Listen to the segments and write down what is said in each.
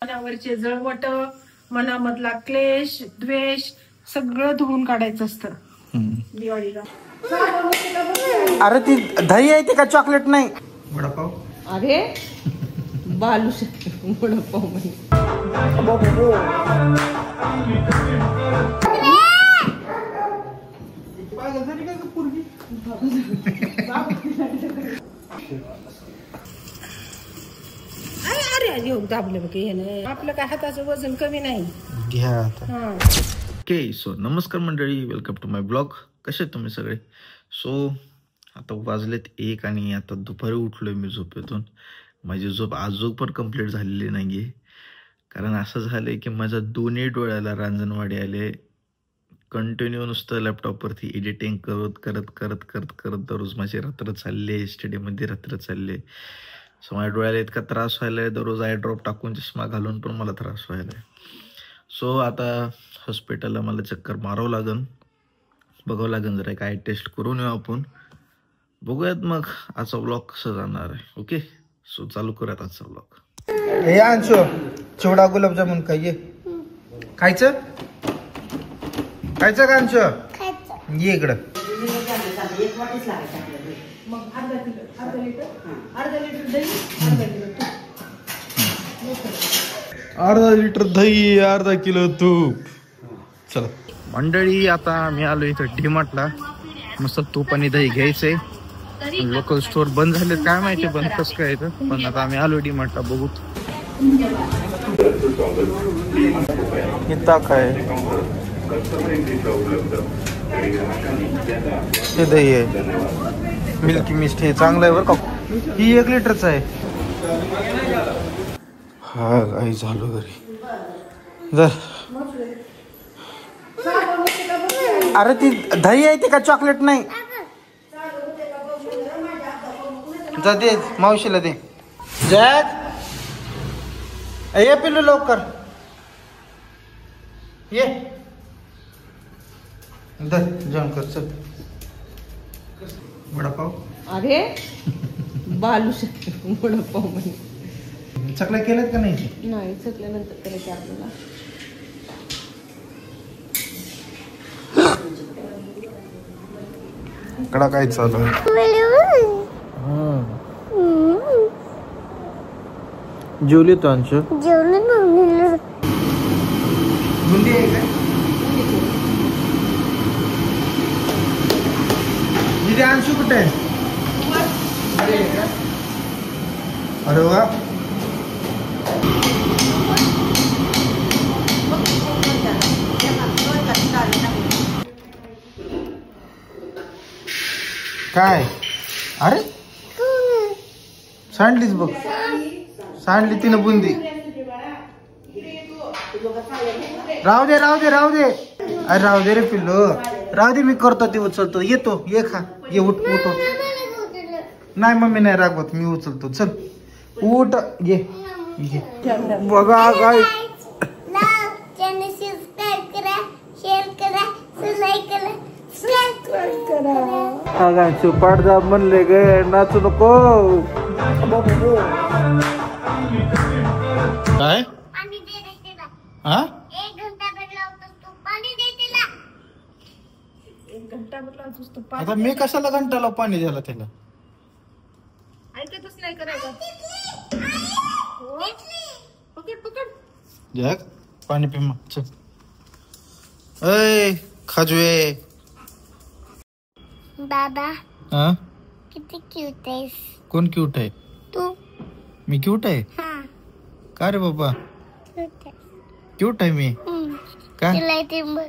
मनावरचे जळवट, मनामधला क्लेश, द्वेष सगळं धुवून काढायचं असतं दिवाळीला. अरे ती दही आहे ती का चॉकलेट नाही? वडापाव. अरे बालू वडापाव म्हणजे दाबलं बघ हे. आपलं काय हाताचं वजन कमी नाही. घ्या आता. ओके सो नमस्कार मंडळी, वेलकम टू माय ब्लॉग. कसे तुम्ही सगळे? सो आता वाजलेत 1 आणि आता दुपारी उठलोय मी झोपेतून. माझी झोप आजूक पण कंप्लीट झालेली नाही आहे, कारण असं झालं आहे की माझ्या दोन्ही डोळ्याला रांजणवाडी आले. कंटिन्यू नुसतं लॅपटॉपवरती एडिटिंग करत दररोज माझी रात्र चालले, स्टडीमध्ये रात्र चालले. सो माझ्या डोळ्याला इतका त्रास व्हायला आहे, दररोज आय ड्रॉप टाकून चष्मा घालून पण मला त्रास व्हायला आहे. सो आता हॉस्पिटलला मला चक्कर मारावं लागेल, बघावं लागेल, जरा काय टेस्ट करून येऊ आपण. बघूयात मग आजचा ब्लॉग कसं जाणार आहे. ओके सो चालू करूयात आजचा ब्लॉग. हे आणशो चिवडा गुलाबजामुन काय खायचं खायचं का आणशो? ये इकडं. अर्धा लिटर दही, अर्धा किलो तूप. चला मंडळी, आता मी आलो इथं डीमार्टला. मस्त तूप आणि दही घ्यायचंय. लोकल स्टोर बंद झाले काय माहिती, बंद कसं काय इथं, पण आता आम्ही आलो डीमार्टला. बघू इथं काय हे दही आहे, मिल्की मिस्ट हे चांगलं आहे बरं का. ही 1 लिटरच आहे. हा काही झालो घरी जा. अरे ती दही आहे ती का चॉकलेट नाही? जा दे मावशीला दे. जॅक ये पिल्लू लवकर ये. दर जेवण कर चल. वडापाव. अरे बालू वडापाव म्हणजे चकल्या केल्यात का नाही? नाही, चकल्यानंतर करायचं आपल्याला. कडा काय चालू आहे? जेवली तो अंशू? जेवण बुंदी आहे काय? दिदी अंशू कुठे आहे? अरे वा. काय? अरे सांडलीच बघ, सांडली तिनं बुंदी. राहू दे राहू दे राहू दे. अरे राहू दे रे पिल्लू, राहू दे, मी करतो ते उचलतो. येतो ये खा ये. उठ उठ. नाही मम्मी नाही रागवत, मी उचलतो. चल उठ ये. बघा काय पाडदा म्हणले गे, नाचू नको. काय हा? 1 घंटा लावतोस तू. आता मी कशाला घंटाला पाणी द्यायला त्याला? ऐकतच नाही करायचं. पकड जॅक पाणी पी मग. चल ऐ खाजवे. बाबा हा किती क्यूट आहेस. कोण क्यूट आहे? तू. मी क्यूट आहे हा का रे बाबा? क्यूट आहे. क्यूट आहे मी का? तुला ते बघ,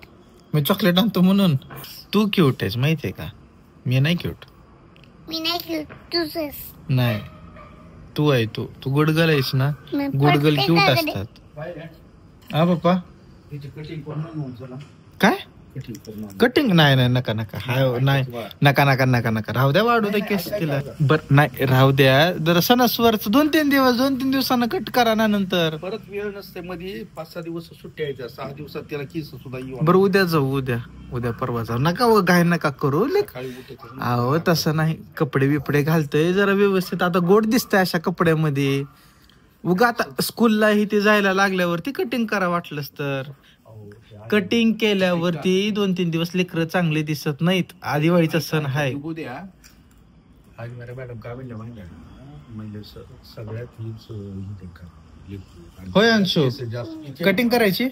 मी चॉकलेट आणतो म्हणून. तू क्यूट आहेस माहितीये का? मी नाही क्यूट. मी नाही क्यूट, तूच आहेस. नाही तू आहे. तू तू गुडगल आहेस ना. गुडगल क्यूट असतात. हा पप्पा. काय कटिंग? नाही नाही नका नका. हा नाही नका नका नका नका. राहू द्या, वाढू द्या केस तिला. बर नाही राहू द्या जरा. सणासुवारच 2-3 दिवसानं कट करा ना, नंतर परत वेळ नसते. मध्ये 5-6 दिवस सुट्ट्या यायच्या. 6 दिवसात त्याला केस सुद्धा येऊ. बरं उद्या जाऊ. उद्या परवा जाऊ. नका व घाय नका करू. अहो तसं नाही, कपडे बिपडे घालतोय जरा व्यवस्थित. आता गोड दिसतंय अशा कपड्यामध्ये. उगा आता स्कूलला ते जायला लागल्यावरती कटिंग करा वाटलंच तर. कटिंग केल्यावरती 2-3 दिवस लेकरं चांगले दिसत नाहीत. दिवाळीचा सण आहे. आज मेरा मॅडम काय म्हणल्या माहिती आहे का? म्हणजे सगळ्यात हीच होय अंशू कटिंग करायची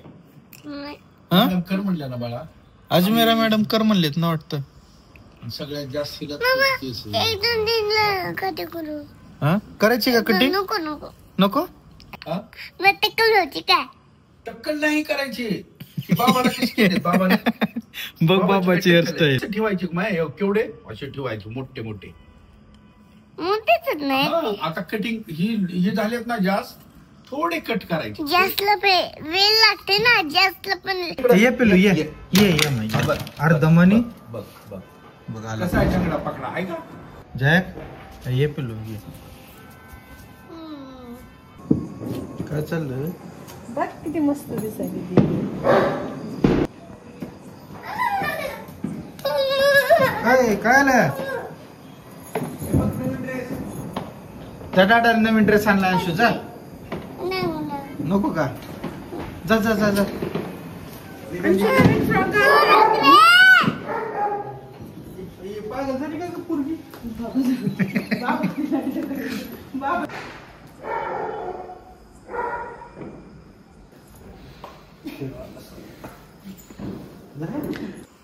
हा? कर म्हणल्या ना बाळा. अजमेरा मॅडम कर म्हणलेत ना वाटतं. सगळ्यात जास्त हिला केस आहे. 1-2 कधी करू हा करायची का कटिंग? नको नको नको हा? मग टक्कल होती काय टक्कल नाही करायची. बाबाला कशी केली बाबाने बघ बाबाची हेअरस्टाईल. असे ठेवायची माय केवढे असे ठेवायचे मोठे मोठे. मोठेच नाही हा, आता कटिंग ही झालेत ना जास्त थोडे कट करायचे. जास्तला वेळ लागते ना जास्तला पण ये पिलू ये ये ये माहिती अर्धमणी बघ बघ बघ आला कसा आहे झगडा पकडा आहे का. जॅक ये पिलू ये. काय चाललं? बघ किती मस्त दिसायली ती. काय आलं? त्या डाटाने नवीन ड्रेस आणला अंशू जा. नाही होणार. नको का? जा जा जा जा.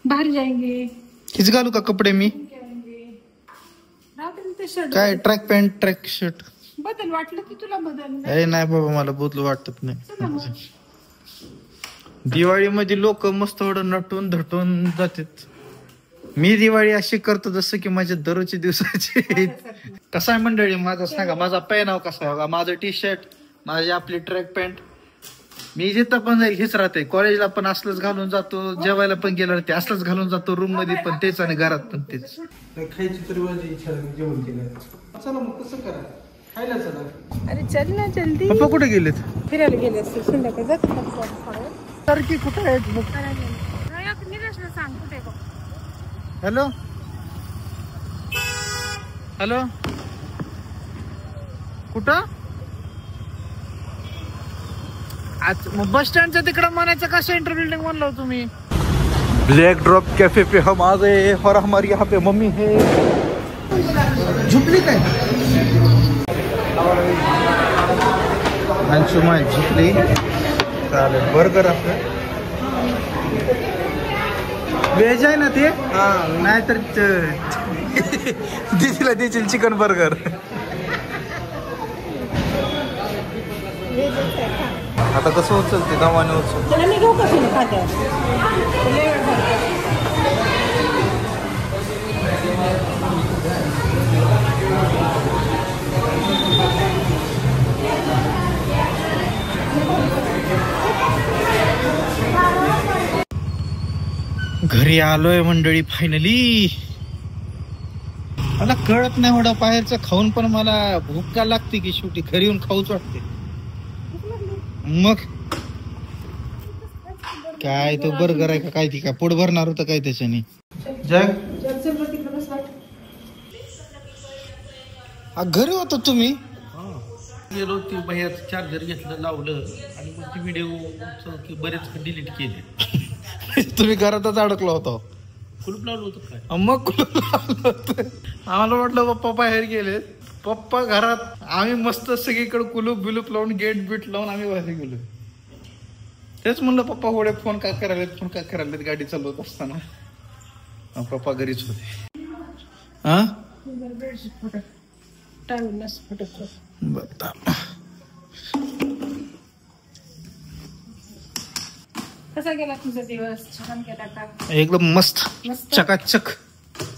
बाहेर जाएंगे. हीच घालू का कपडे मी? राहते ते शर्ट काय ट्रॅक पॅन्ट ट्रॅक शर्ट? बदल वाटलं की तुला बदल. नाही बाबा मला बदलू वाटत नाही. दिवाळीमध्ये लोक मस्त थोडं नटून धटून जातात. मी दिवाळी अशी करतो जसं की माझ्या दररोजच्या दिवसाची. कसा आहे मंडळी माझा सांगा. माझा पेहनाव कसा आहे? माझं टी शर्ट माझी आपली ट्रॅक पॅन्ट. मी जिथं पण जाईल हेच राहते. कॉलेजला पण असलंच घालून जातो. जेवायला पण गेलं ते असलंच घालून जातो. रूम मध्ये पण तेच आणि घरात पण तेच. खायची तर माझी इच्छा जेवण केलं. चला मग कसं करा खायला चला. अरे चल ना जल्दी. पप्पा कुठे गेलेत? फिरायला गेले असते संध्याकाळी जात. सारखी कुठे आहेत? सांग कुठे बघ. हॅलो हॅलो कुठं? आज बस स्टँडच्या तिकडं म्हणायचं का सेंट्रल बिल्डिंग म्हणलं तुम्ही? ब्लैक ड्रॉप कैफे पे हम आ गए और हमारी यहाँ पे मम्मी है. झुपली काय अंशुमान झुपली. चालेल बर्गर आपलं व्हेज आहे ना ते. नाहीतर दिदीला देशील चिकन बर्गर. आता कसं उचलते दमाने उचल. त्याला मी घेऊ कसं खात्या. घरी आलोय मंडळी फायनली. मला कळत नाही एवढं बाहेरचं खाऊन पण मला भूक का लागते की शेवटी घरी येऊन खाऊच वाटते. मग काय तो बर्गर आहे का काय ती काय पोट भरणार होतं काय त्याच्याने. घरी होता तुम्ही? गेलो ती बाहेर चार्जर घेतलं लावलं आणि मग ती व्हिडिओ बरेच डिलीट केले. तुम्ही घरातच अडकला होता? कुलूप लावलं होतं काय? मग कुलूप लावलं होतं. आम्हाला वाटलं पप्पा बाहेर गेले. पप्पा घरात. आम्ही मस्त सगळीकडे कुलूप बिलूप लावून गेट बीट लावून आम्ही बाहेर गेलो. तेच म्हणलं पप्पा होडे फोन का करायला गाडी चालवत असताना. पप्पा घरीच होते. हा कसा गेला तुझा दिवस? छान गेला का? एकदम मस्त मस्त चकाचक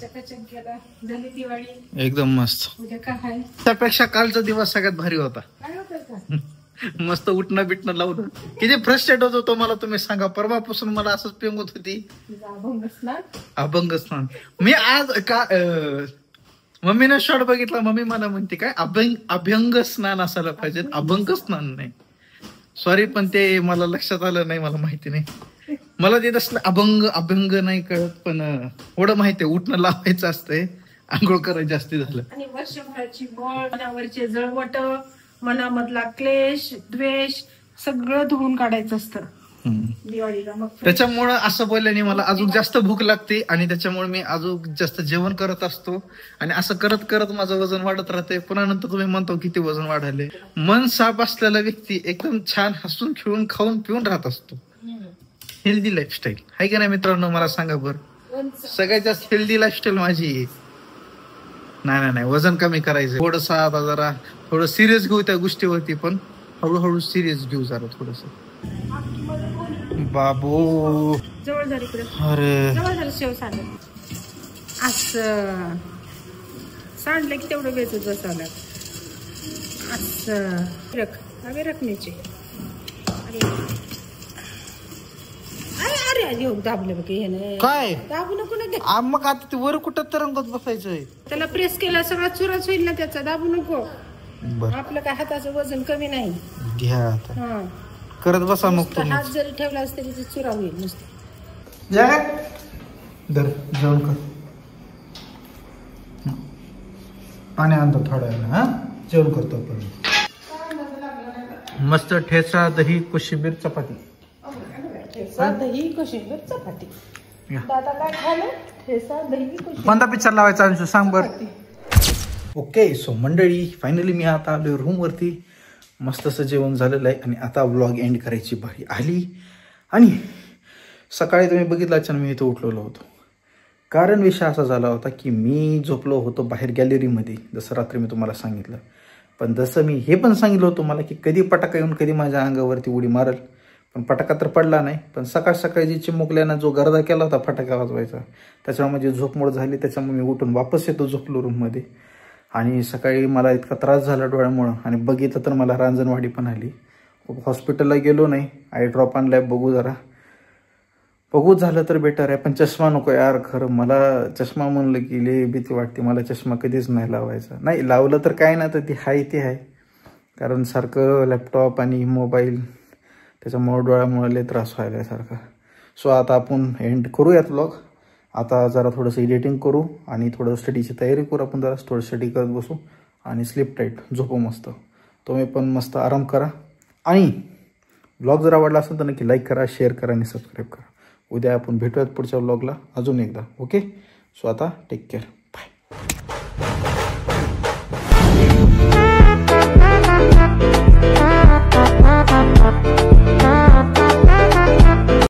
चकाचक गेला. झाली दिवाळी. एकदम मस्त. उद्या काय आहे? त्यापेक्षा कालचा दिवस सगळ्यात भारी होता. काय होतं का? मस्त उठणं बिटणं लावलं. किती फ्रस्ट्रेट होत होतो मला तुम्ही सांगा. परवापासून मला असंच पेंग होत होती. तुझा अभंग स्नान. अभंग स्नान. मी आज का मम्मीने शॉर्ट बघितला. मम्मी मला म्हणते काय अभ्यंग स्नान असायला पाहिजे अभंग स्नान नाही. सॉरी पण ते मला लक्षात आलं नाही. मला माहिती नाही. मला ते तसलं अभंग नाही कळत. पण थोडं माहितीये उठणं लावायचं असतंय. आंघोळ करायची जास्ती झालं. आणि वर्षभराची गोळ मनावरचे जळवट मनामधला क्लेश द्वेष सगळं धुवून काढायचं असतं दिवाळीला. मग त्याच्यामुळं असं बोलल्याने मला अजून जास्त भूक लागते आणि त्याच्यामुळे मी अजून जास्त जेवण करत असतो आणि असं करत करत माझं वजन वाढत राहते. पुन्हा नंतर तुम्ही म्हणतो किती वजन वाढाले. मन साफ असलेला व्यक्ती एकदम छान हसून खेळून खाऊन पिऊन राहत असतो. हेल्दी लाईफस्टाईल आहे का नाही मित्रांनो? मला सांगा बरं. सगळ्यात जास्त हेल्दी लाईफस्टाईल माझी आहे. नाही वजन कमी करायचं थोडस. आता जरा थोडं सिरियस घेऊ त्या गोष्टीवरती, पण हळूहळू सिरियस घेऊ जरा थोडस. बाबू जवळ झाली इकडे. अरे जवळ झालं शेव सांड. असं सांडलं की तेवढं वेचत बसावं लागतं. असं रखण्याचे. अरे अरे योग दाबलं बघ हे. काय दाबू नको ना. मग आता ते वर कुठं तरंगत बसायचंय? त्याला प्रेस केला सगळा चुराच होईल ना त्याचा. दाबू नको. बर आपलं काय हाताचं वजन कमी नाही. घ्या आता हा करत बसा मग तुम्ही. हात जरी ठेवला असता तरी चुरा होईल नुसतं. धर जेवण कर. पाणी आणतो थोड्या वेळा. हा जेवण करतो आपण. मस्त ठेचा दही कोशिंबीर चपाती. ठेचा दही कोशिंबीर चपाती. या. दादा काय खायला? ठेचा दही कोशिंबीर. कोणता पिक्चर लावायचा अंशू सांग बर. ओके सो मंडळी फायनली मी आता आलो रूम वरती. मस्त असं जेवण झालेलं आहे आणि आता व्लॉग एंड करायची बारी आली. आणि सकाळी तुम्ही बघितलं अचानक मी इथं उठलेलो होतो. कारण विषय असा झाला होता की मी झोपलो होतो बाहेर गॅलरीमध्ये, जसं रात्री मी तुम्हाला सांगितलं. पण जसं मी हे पण सांगितलं होतं मला की कधी पटाका येऊन कधी माझ्या अंगावरती उडी मारल, पण पटाका तर पडला नाही. पण सकाळ सकाळी जी चिमुकल्यानं जो गर्दा केला होता फटाका वाजवायचा, त्याच्यामुळे माझी झोपमोड झाली. त्याच्यामुळे मी उठून वापस येतो झोपलो रूममध्ये. आणि सकाळी मला इतका त्रास झाला डोळ्यामुळं आणि बघितलं तर मला रांजणवाडी पण आली. हॉस्पिटलला गेलो नाही. आय ड्रॉप आणलाय. बघू झालं तर बेटर आहे. पण चष्मा नको यार. खरं मला चष्मा म्हणलं की लय भीती वाटते. मला चष्मा कधीच नाही लावायचा. नाही लावलं तर काय ना तर ती ते आहे. कारण सारखं लॅपटॉप आणि मोबाईल त्याच्यामुळं डोळ्यामुळे लय त्रास व्हायला सारखा. सो आता आपण एंड करूयात व्लॉग. आता जरा थोडंसं एडिटिंग करू आणि थोडं स्टडीची तयारी करू. आपण जरा थोडं स्टडी करत बसू आणि स्लीप टाईट झोपू मस्त. तुम्ही पण मस्त आराम करा. आणि व्लॉग जर आवडला असेल तर नक्की लाईक करा, शेअर करा आणि सबस्क्राईब करा. उद्या आपण भेटूयात पुढच्या व्लॉगला अजून एकदा. ओके सो आता टेक केअर. बाय.